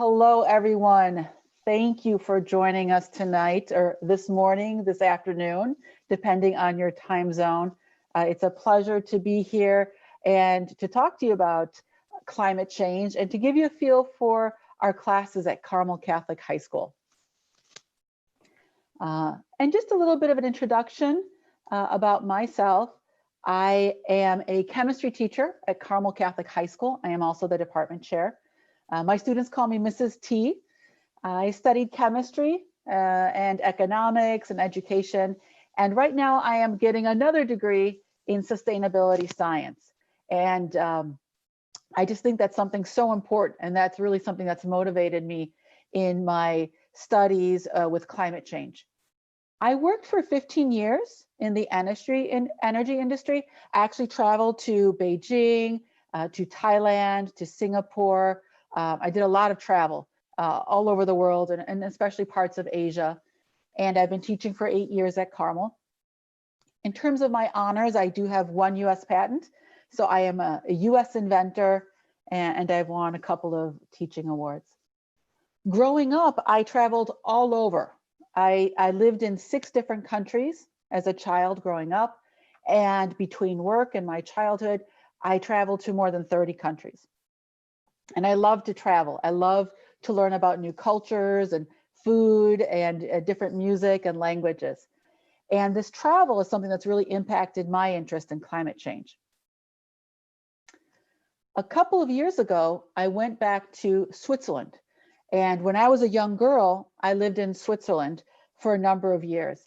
Hello, everyone. Thank you for joining us tonight or this morning, this afternoon, depending on your time zone. It's a pleasure to be here and to talk to you about climate change and to give you a feel for our classes at Carmel Catholic High School. And just a little bit of an introduction about myself. I am a chemistry teacher at Carmel Catholic High School. I am also the department chair. My students call me Mrs. T. I studied chemistry and economics and education. And right now I am getting another degree in sustainability science. And I just think that's something so important. And that's really something that's motivated me in my studies with climate change. I worked for 15 years in the energy industry. I actually traveled to Beijing, to Thailand, to Singapore. I did a lot of travel all over the world and especially parts of Asia. And I've been teaching for 8 years at Carmel. In terms of my honors, I do have one US patent. So I am a US inventor and I've won a couple of teaching awards. Growing up, I traveled all over. I lived in 6 different countries as a child growing up. And between work and my childhood, I traveled to more than 30 countries. And I love to travel. I love to learn about new cultures and food and different music and languages. And this travel is something that's really impacted my interest in climate change. A couple of years ago, I went back to Switzerland. And when I was a young girl, I lived in Switzerland for a number of years.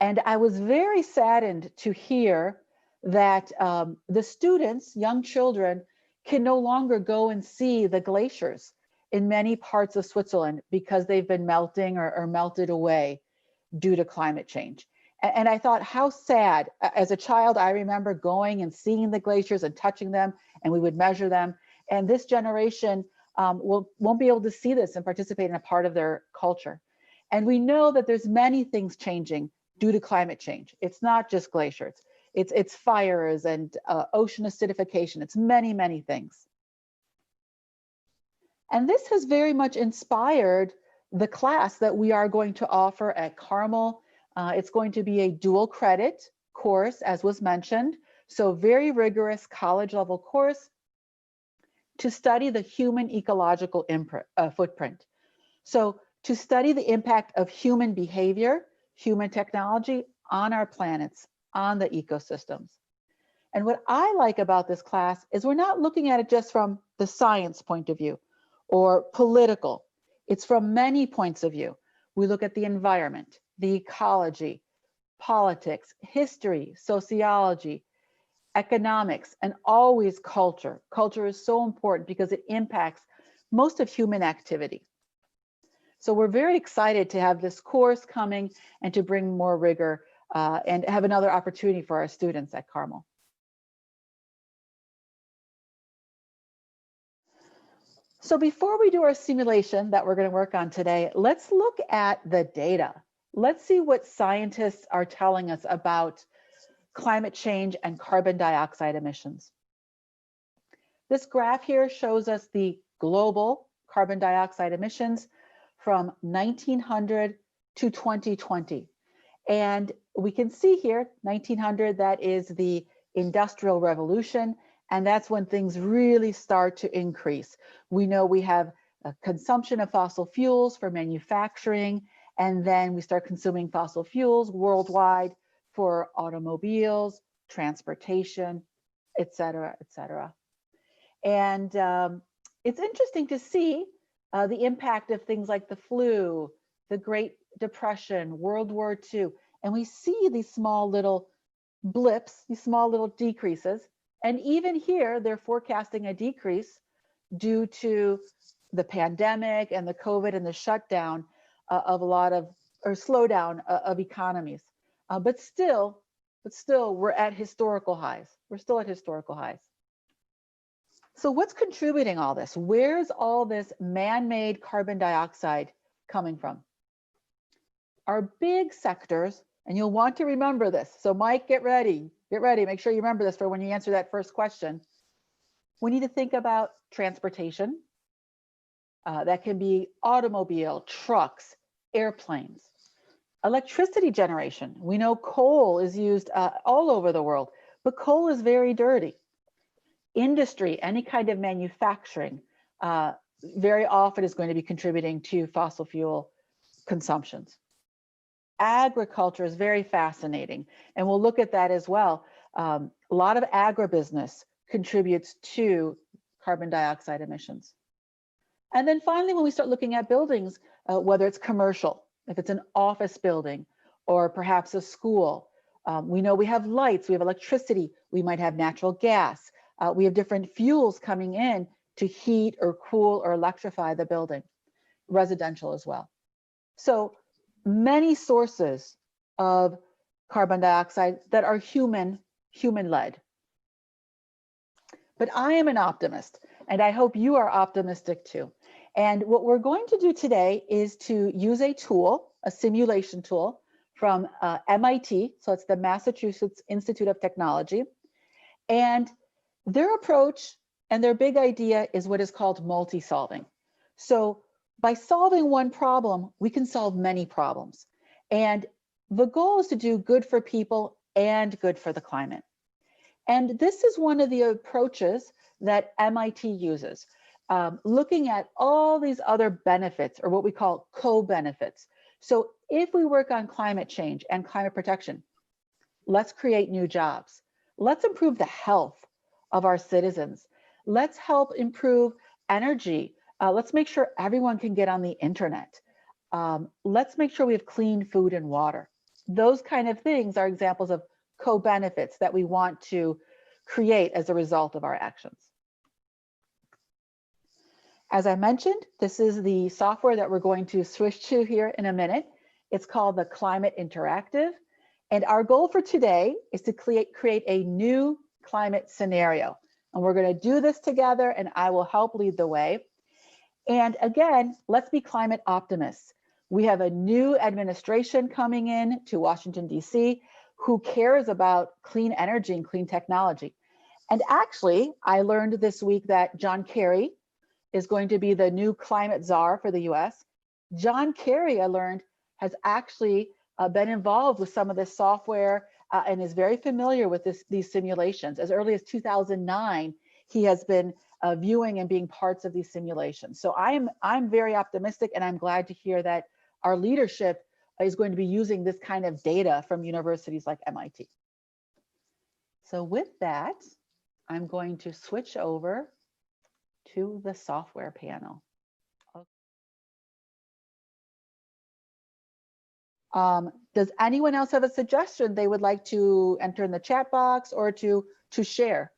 And I was very saddened to hear that the students, young children, can no longer go and see the glaciers in many parts of Switzerland because they've been melting or melted away due to climate change. And I thought, how sad. As a child, I remember going and seeing the glaciers and touching them, and we would measure them. And this generation won't be able to see this and participate in a part of their culture. And we know that there's many things changing due to climate change. It's not just glaciers. It's fires and ocean acidification. It's many, many things. And this has very much inspired the class that we are going to offer at Carmel. It's going to be a dual credit course, as was mentioned. So very rigorous college level course to study the human ecological footprint. So to study the impact of human behavior, human technology on our planets, on the ecosystems. And what I like about this class is we're not looking at it just from the science point of view or political. It's from many points of view. We look at the environment, the ecology, politics, history, sociology, economics, and always culture. Culture is so important because it impacts most of human activity. So we're very excited to have this course coming and to bring more rigor and have another opportunity for our students at Carmel. So before we do our simulation that we're going to work on today, let's look at the data. Let's see what scientists are telling us about climate change and carbon dioxide emissions. This graph here shows us the global carbon dioxide emissions from 1900 to 2020. And we can see here, 1900, that is the Industrial Revolution. And that's when things really start to increase. We know we have a consumption of fossil fuels for manufacturing, and then we start consuming fossil fuels worldwide for automobiles, transportation, et cetera, et cetera. And it's interesting to see the impact of things like the flu, the Great Depression, World War II. And we see these small little blips, these small little decreases. And even here, they're forecasting a decrease due to the pandemic and the COVID and the shutdown of a lot of, or slowdown of economies. But still, we're at historical highs. We're still at historical highs. So what's contributing all this? Where's all this man-made carbon dioxide coming from? Our big sectors, and you'll want to remember this. So Mike, get ready, make sure you remember this for when you answer that first question. We need to think about transportation, That can be automobile, trucks, airplanes. Electricity generation. We know coal is used all over the world, but coal is very dirty. Industry, any kind of manufacturing, very often is going to be contributing to fossil fuel consumptions. Agriculture is very fascinating, and we'll look at that as well. A lot of agribusiness contributes to carbon dioxide emissions. And then finally, when we start looking at buildings, whether it's commercial, if it's an office building, or perhaps a school, we know we have lights, we have electricity, we might have natural gas, we have different fuels coming in to heat or cool or electrify the building, residential as well. So many sources of carbon dioxide that are human-led. But I am an optimist, and I hope you are optimistic too. And what we're going to do today is to use a tool, a simulation tool from MIT, so it's the Massachusetts Institute of Technology. And their approach and their big idea is what is called multi-solving. So by solving one problem, we can solve many problems. And the goal is to do good for people and good for the climate. And this is one of the approaches that MIT uses, looking at all these other benefits, or what we call co-benefits. So if we work on climate change and climate protection, let's create new jobs. Let's improve the health of our citizens. Let's help improve energy. Let's make sure everyone can get on the internet. Let's make sure we have clean food and water. Those kind of things are examples of co-benefits that we want to create as a result of our actions. As I mentioned, this is the software that we're going to switch to here in a minute. It's called the Climate Interactive. And our goal for today is to create a new climate scenario. And we're going to do this together, and I will help lead the way. And again, let's be climate optimists. We have a new administration coming in to Washington, D.C., who cares about clean energy and clean technology. And actually, I learned this week that John Kerry is going to be the new climate czar for the US. John Kerry, I learned, has actually been involved with some of this software and is very familiar with these simulations. As early as 2009, he has been viewing and being parts of these simulations. So I'm very optimistic, and I'm glad to hear that our leadership is going to be using this kind of data from universities like MIT. So with that, I'm going to switch over to the software panel. Does anyone else have a suggestion they would like to enter in the chat box or to share?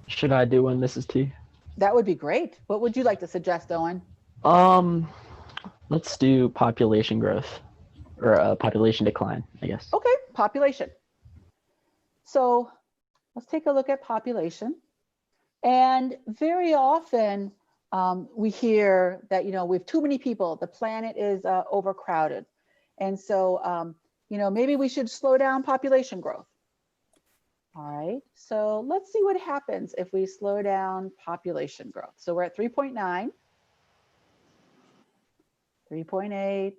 Should I do one, Mrs. T? That would be great. What would you like to suggest, Owen? Let's do population growth, or population decline, I guess. Okay, population. So let's take a look at population. And very often we hear that, we have too many people, the planet is overcrowded. And so, maybe we should slow down population growth. All right, so let's see what happens if we slow down population growth. So we're at 3.9, 3.8.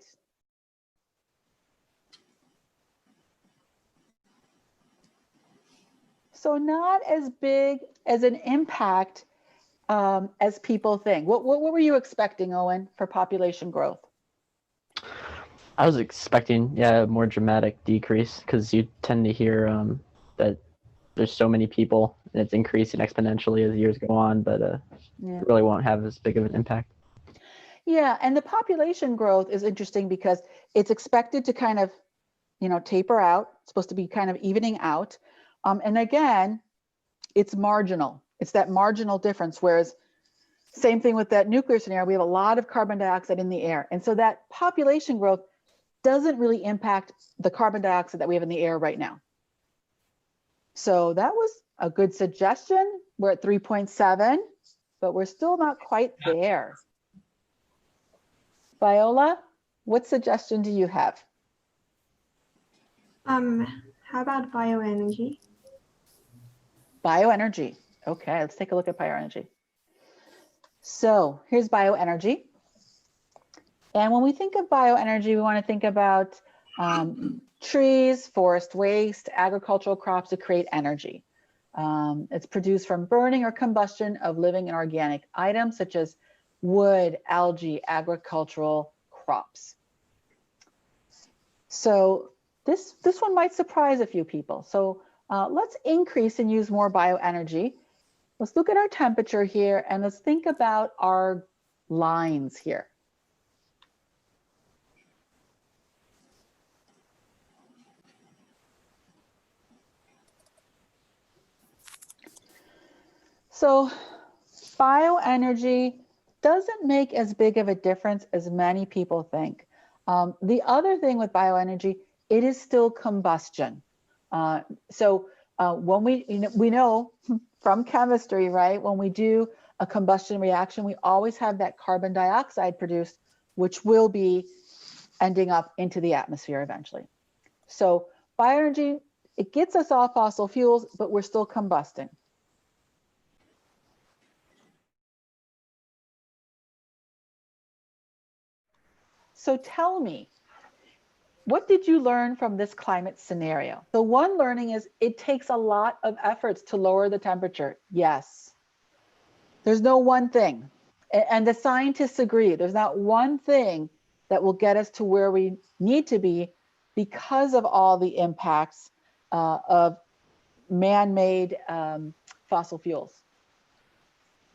So not as big as an impact as people think. What were you expecting, Owen, for population growth? I was expecting, a more dramatic decrease, because you tend to hear that there's so many people and it's increasing exponentially as years go on, but it really won't have as big of an impact. Yeah, and the population growth is interesting because it's expected to kind of, taper out. It's supposed to be kind of evening out. And again, it's marginal. It's that marginal difference, whereas same thing with that nuclear scenario, we have a lot of carbon dioxide in the air. And so that population growth doesn't really impact the carbon dioxide that we have in the air right now. So that was a good suggestion. We're at 3.7, but we're still not quite there. Viola, what suggestion do you have? How about So here's bioenergy. And when we think of bioenergy, we want to think about trees, forest waste, agricultural crops to create energy. It's produced from burning or combustion of living and organic items such as wood, algae, agricultural crops. So this one might surprise a few people. So let's increase and use more bioenergy. Let's look at our temperature here and let's think about our lines here. So bioenergy doesn't make as big of a difference as many people think. The other thing with bioenergy, it is still combustion. When we know from chemistry, right? When we do a combustion reaction, we always have that carbon dioxide produced, which will be ending up into the atmosphere eventually. So bioenergy, it gets us off fossil fuels, but we're still combusting. So tell me, what did you learn from this climate scenario? The one learning is it takes a lot of efforts to lower the temperature. Yes. There's no one thing. And the scientists agree, there's not one thing that will get us to where we need to be because of all the impacts of man-made fossil fuels.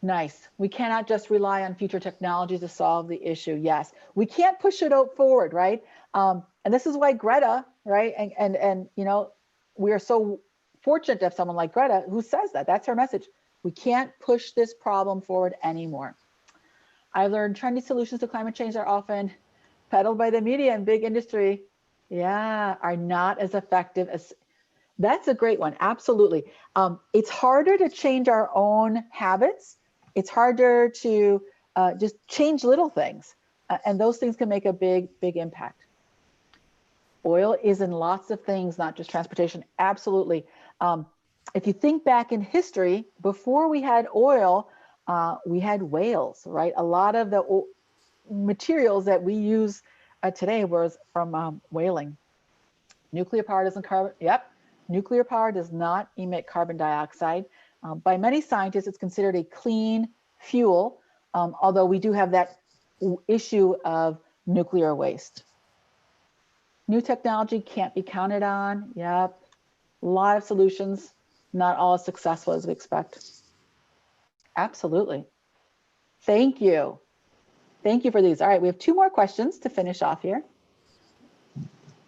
Nice. We cannot just rely on future technologies to solve the issue. Yes, we can't push it out forward, right? And this is why Greta, right? And you know, we are so fortunate to have someone like Greta who says that. That's her message. We can't push this problem forward anymore. I learned trendy solutions to climate change are often peddled by the media and big industry. Yeah, are not as effective as. That's a great one. Absolutely. It's harder to change our own habits. It's harder to just change little things. And those things can make a big, big impact. Oil is in lots of things, not just transportation. Absolutely. If you think back in history, before we had oil, we had whales, right? A lot of the materials that we use today was from whaling. Nuclear power doesn't carbon. Yep. Nuclear power does not emit carbon dioxide. By many scientists, it's considered a clean fuel, although we do have that issue of nuclear waste. New technology can't be counted on. Yep. A lot of solutions, not all as successful as we expect. Absolutely. Thank you. Thank you for these. All right, we have two more questions to finish off here.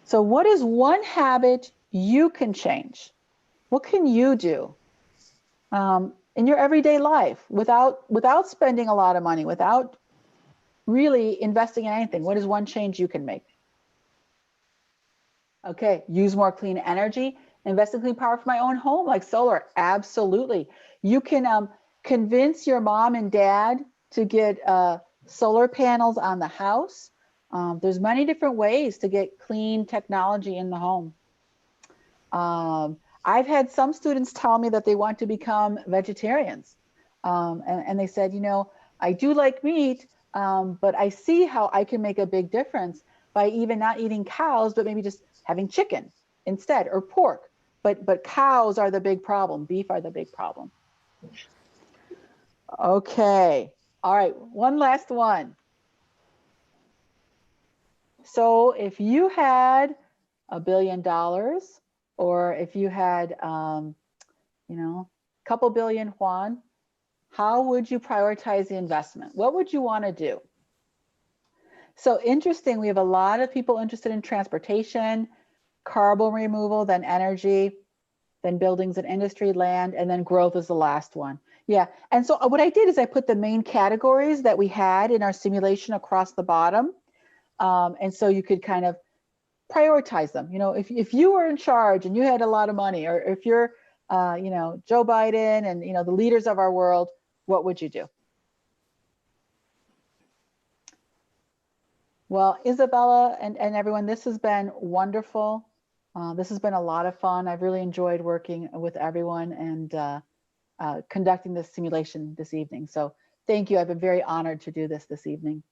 So what is one habit you can change? What can you do in your everyday life without spending a lot of money, without really investing in anything? What is one change you can make? Okay, use more clean energy, invest in clean power for my own home, like solar. Absolutely. You can convince your mom and dad to get solar panels on the house. There's many different ways to get clean technology in the home. I've had some students tell me that they want to become vegetarians. And they said, you know, I do like meat, but I see how I can make a big difference by even not eating cows, but maybe just having chicken instead, or pork. But cows are the big problem. Beef are the big problem. Okay. All right. One last one. So if you had $1 billion, or if you had, you know, a couple billion Juan, how would you prioritize the investment? What would you want to do? So interesting, we have a lot of people interested in transportation, carbon removal, then energy, then buildings and industry, land, and then growth is the last one. Yeah, and so what I did is I put the main categories that we had in our simulation across the bottom. And so you could kind of prioritize them. You know, if you were in charge and you had a lot of money, or if you're, you know, Joe Biden and, you know, the leaders of our world, what would you do? Well, Isabella and everyone, this has been wonderful. This has been a lot of fun. I've really enjoyed working with everyone and conducting this simulation this evening. So Thank you. I've been very honored to do this evening.